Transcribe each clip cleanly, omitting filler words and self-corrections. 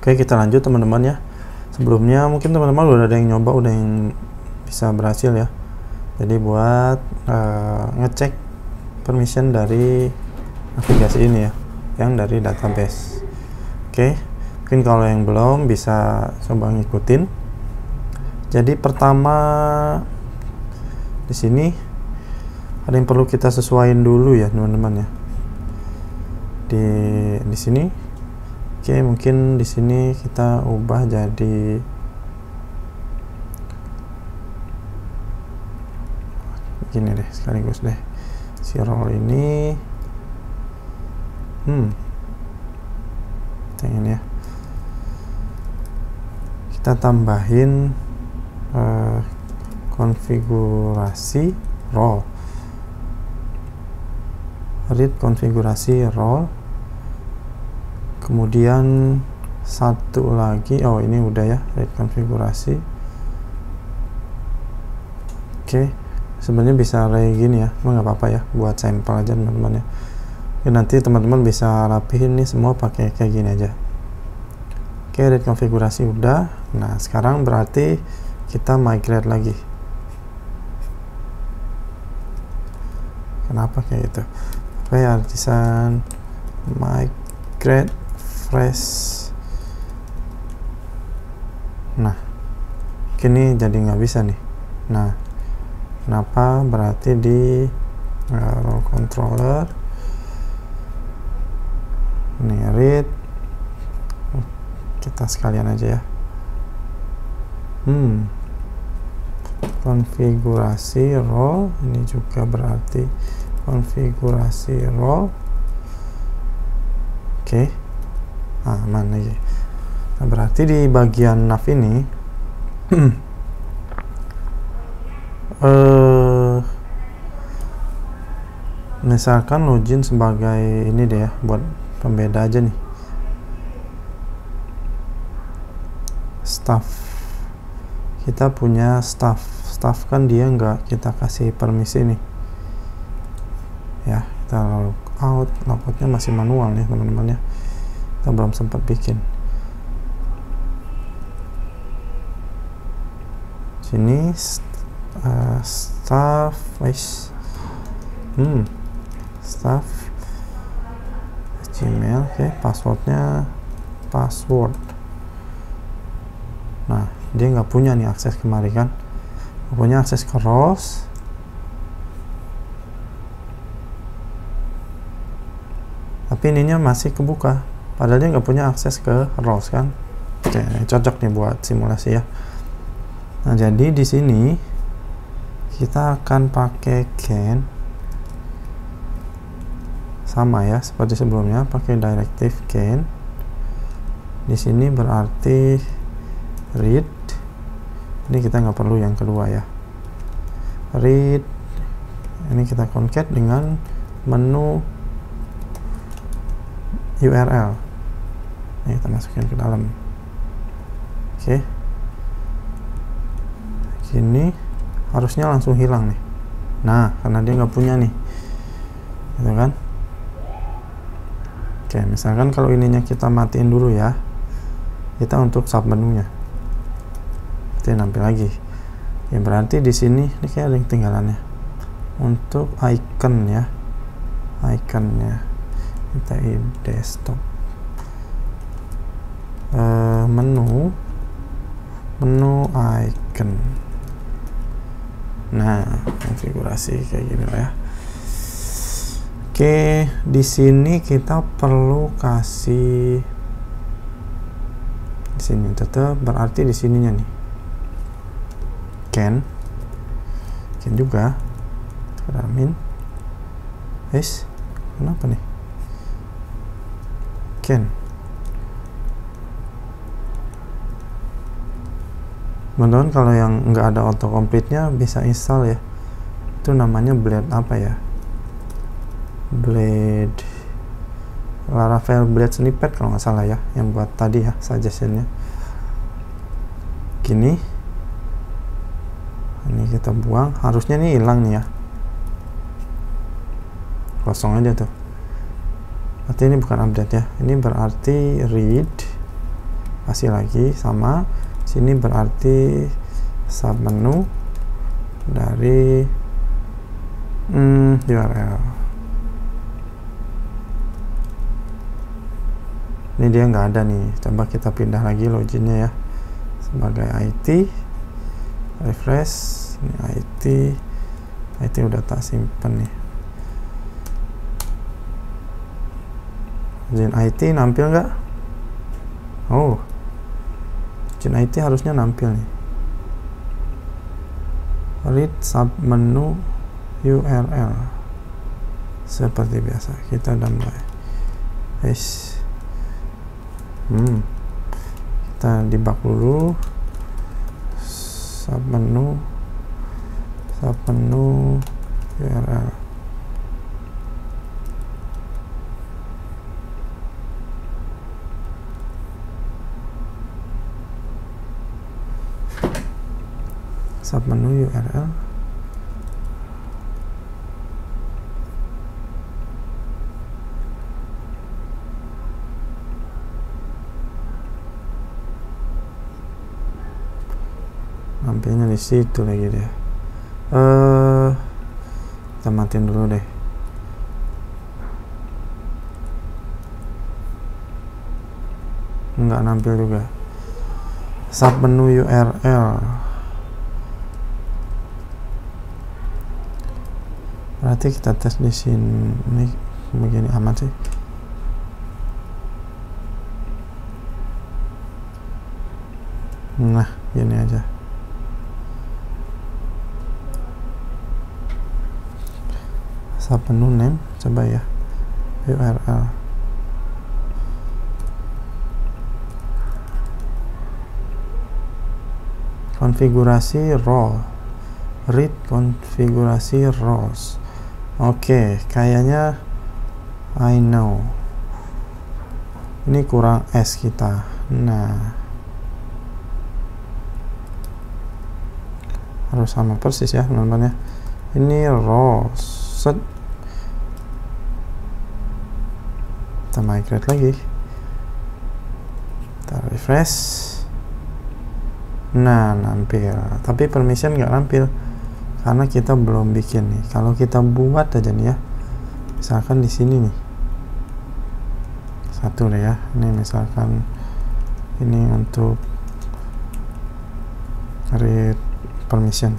Oke, kita lanjut teman-teman ya. Sebelumnya mungkin teman-teman udah ada yang nyoba, udah yang bisa berhasil ya. Jadi buat ngecek permission dari navigasi ini ya, yang dari database. Oke, mungkin kalau yang belum bisa coba ngikutin. Jadi pertama di sini ada yang perlu kita sesuaiin dulu ya teman-teman ya. Di sini, oke, mungkin di sini kita ubah jadi gini deh, sekaligus deh si role ini. Yang ini ya, kita tambahin konfigurasi role, read konfigurasi role, kemudian satu lagi, oh ini udah ya, read konfigurasi. Oke, sebenarnya bisa kayak gini ya, nggak apa-apa ya, buat sampel aja teman-teman ya. Nanti teman-teman bisa rapihin nih semua pakai kayak gini aja. Oke, read konfigurasi udah. Nah, sekarang berarti kita migrate lagi. Kenapa kayak gitu? Oke, artisan migrate fresh. Nah, kini jadi nggak bisa nih. Nah, kenapa? Berarti di role controller ini read, kita sekalian aja ya. Konfigurasi role, ini juga berarti konfigurasi role. Oke, aman lagi. Nah, berarti di bagian nav ini misalkan login sebagai ini deh ya, buat pembeda aja nih, staff. Kita punya staff kan dia nggak kita kasih permisi nih ya, kita logoutnya masih manual nih teman-teman ya, kita belum sempat bikin. Sini staff staff Gmail. Oke, passwordnya password. Nah, dia nggak punya nih akses kemari kan, nggak punya akses ke roles. Tapi ininya masih kebuka, padahal dia nggak punya akses ke roles kan. Oke, cocok nih buat simulasi ya. Nah, jadi di sini kita akan pakai can, sama ya seperti sebelumnya, pakai directive can. Di sini berarti read, ini kita nggak perlu yang kedua ya, read ini kita concat dengan menu URL, ini kita masukin ke dalam. Oke, gini harusnya langsung hilang nih. Nah, karena dia nggak punya nih, gitu kan. Oke, misalkan kalau ininya kita matiin dulu ya, kita untuk sub menunya, kita nampil lagi ya. Berarti di sini ini kayak ada yang tinggalannya. Untuk icon ya, iconnya kita di desktop, menu icon. Nah, konfigurasi kayak gini lah ya. Oke, di sini kita perlu kasih di sini tetap, berarti di sininya nih can juga min kenapa nih can. Teman-teman kalau yang nggak ada autocomplete-nya bisa install ya, itu namanya blade apa ya, blade Laravel blade snippet kalau nggak salah ya, yang buat tadi ya suggestionnya. Gini, ini kita buang, harusnya nih hilang nih ya, kosong aja tuh. Berarti ini bukan update ya, ini berarti read kasih lagi sama sini, berarti submenu dari URL. Ini dia nggak ada nih, coba kita pindah lagi loginnya ya, sebagai IT, refresh. Ini IT udah tak simpen nih. Izin IT nampil nggak? Oh, izin IT harusnya nampil nih. Read submenu URL seperti biasa. Kita udah mulai. Kita debug dulu. Submenu URL. Submenu URL. Nampilnya di situ lagi deh. Kita matiin dulu deh. Nggak nampil juga. Submenu URL. Berarti kita tes di sini begini aman sih. Nah, gini aja. Submenu name, coba ya, URL. Konfigurasi role, read konfigurasi roles. Oke, kayaknya I know ini kurang S kita. Nah, harus sama persis ya teman-teman ya. Ini roles, set. Kita migrate lagi, kita refresh. Nah, nampil, tapi permission nggak nampil karena kita belum bikin nih. Kalau kita buat aja nih ya, misalkan di sini nih satu deh ya, ini misalkan ini untuk create permission,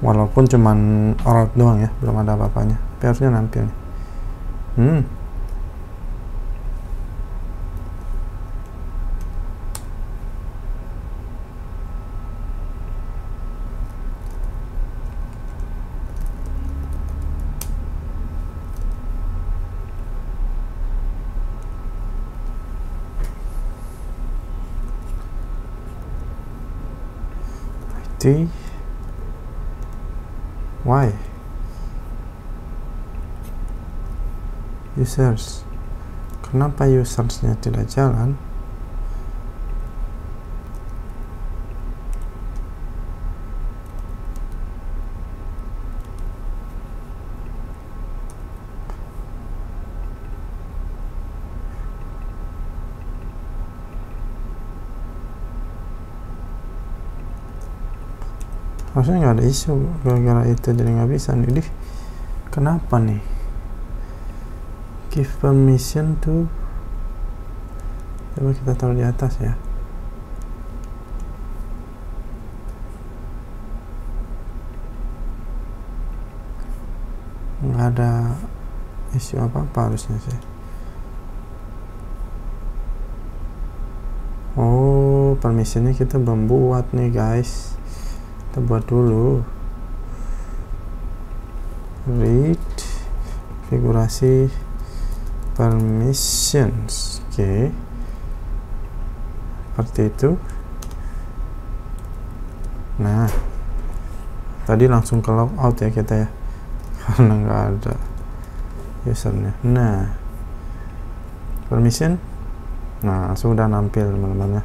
walaupun cuman route doang ya, belum ada apa-apanya, tapi harusnya nampil nih. Why users, kenapa usersnya tidak jalan? Harusnya nggak ada isu, gara-gara itu jadi nggak bisa nih. Kenapa nih? Give permission to, coba kita taruh di atas ya. Nggak ada isu apa-apa harusnya sih. Oh, permissionnya kita belum buat nih guys. Kita buat dulu. Read konfigurasi permissions. Oke, seperti itu. Nah, tadi langsung ke logout ya kita ya, karena nggak ada usernya. Nah, permission, nah sudah nampil teman-teman ya.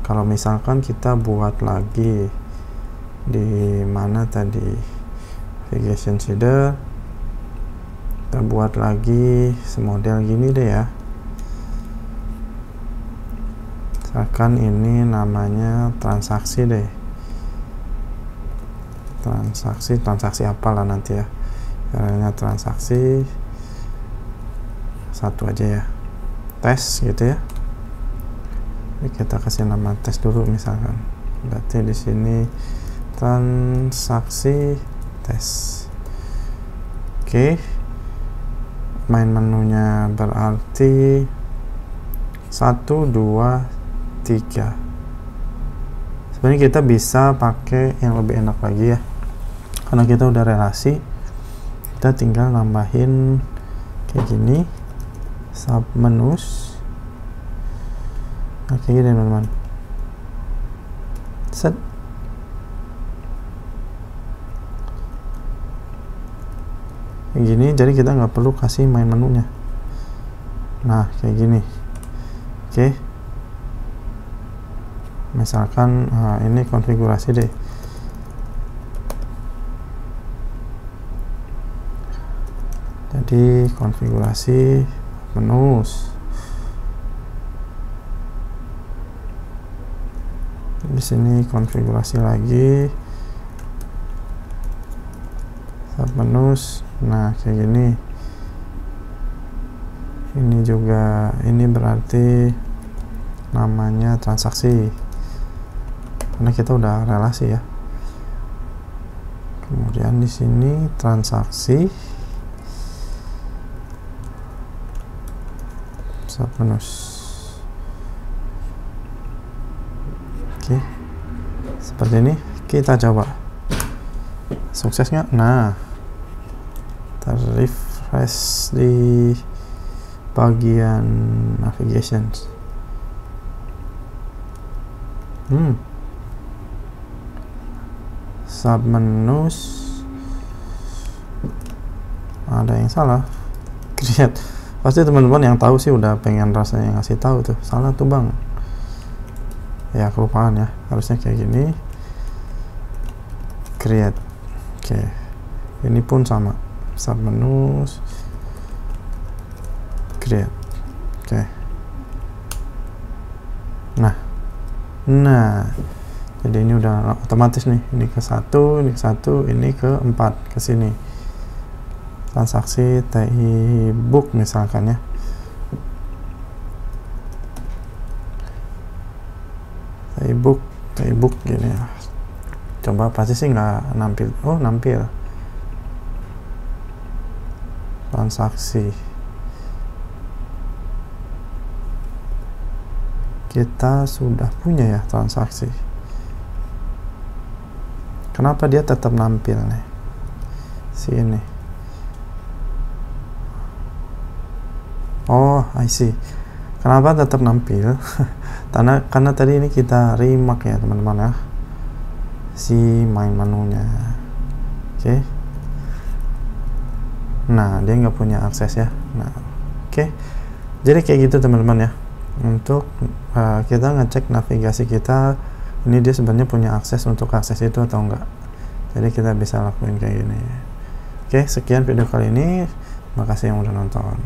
Kalau misalkan kita buat lagi di mana tadi navigation shader, kita buat lagi semodel gini deh ya. Misalkan ini namanya transaksi deh, transaksi apalah nanti ya, caranya transaksi satu aja ya, tes gitu ya. Ini kita kasih nama tes dulu misalkan, berarti di sini transaksi tes. Oke, main menunya berarti 1, 2, 3. Sebenarnya kita bisa pakai yang lebih enak lagi ya, karena kita udah relasi, kita tinggal nambahin kayak gini, sub menus. Nah, kayak gini teman-teman, set. Kayak gini, jadi kita nggak perlu kasih main menunya. Nah, kayak gini. Oke, misalkan ini konfigurasi deh, jadi konfigurasi menus. Di sini konfigurasi lagi sub menus. Nah, kayak gini. Ini juga, ini berarti namanya transaksi, karena kita udah relasi ya. Kemudian di sini transaksi sub menus. Oke, seperti ini. Kita coba sukses nggak? Nah, refresh di bagian navigation. Sub menus ada yang salah. Create, pasti teman-teman yang tahu sih udah pengen rasanya ngasih tahu tuh, salah tuh bang ya, kelupaan ya, harusnya kayak gini, create. Oke, ini pun sama, sub menus create. Oke, nah jadi ini udah otomatis nih, ini ke 1, ini ke 1, ini ke 4, ke sini transaksi TI book misalkan ya. TI book gini ya. Coba pasti sih nggak nampil. Oh, nampil transaksi. Kita sudah punya ya transaksi. Kenapa dia tetap nampil nih? Sini. Oh, I see. Kenapa tetap nampil? karena tadi ini kita remark ya teman-teman ya, si main menunya. Oke. Nah, dia nggak punya akses ya. Nah, oke. Jadi kayak gitu teman-teman ya. Untuk kita ngecek navigasi kita, ini dia sebenarnya punya akses untuk akses itu atau enggak. Jadi kita bisa lakuin kayak gini. Oke, sekian video kali ini. Makasih yang udah nonton.